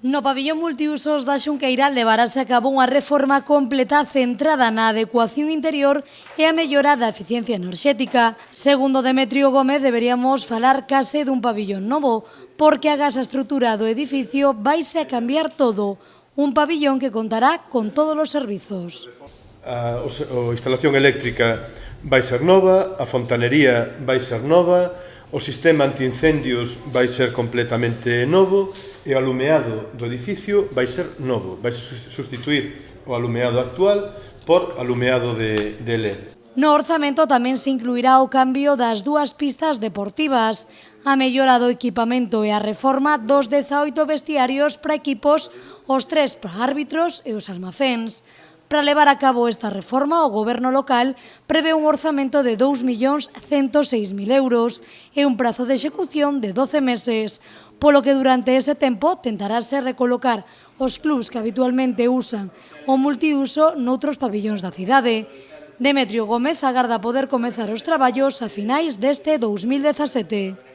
No pabillón multiusos da Xunqueira levarase a cabo unha reforma completa centrada na adecuación interior e a mellora da eficiencia enerxética. Segundo Demetrio Gómez, deberíamos falar case dun pabillón novo, porque agás a estrutura do edificio vaise a cambiar todo. Un pabillón que contará con todos os servizos. A instalación eléctrica vai ser nova, a fontanería vai ser nova, o sistema antiincendios vai ser completamente novo e o alumeado do edificio vai ser novo, vai sustituir o alumeado actual por alumeado de LED. No orzamento tamén se incluirá o cambio das dúas pistas deportivas, a mellora do equipamento e a reforma dos 18 vestiarios para equipos, os 3 para árbitros e os almacéns. Para levar a cabo esta reforma, o Goberno local prevé un orzamento de 2.106.000 euros e un prazo de execución de 12 meses, polo que durante ese tempo tentarase recolocar os clubs que habitualmente usan o multiuso noutros pabillóns da cidade. Demetrio Gómez agarda poder comezar os traballos a finais deste 2017.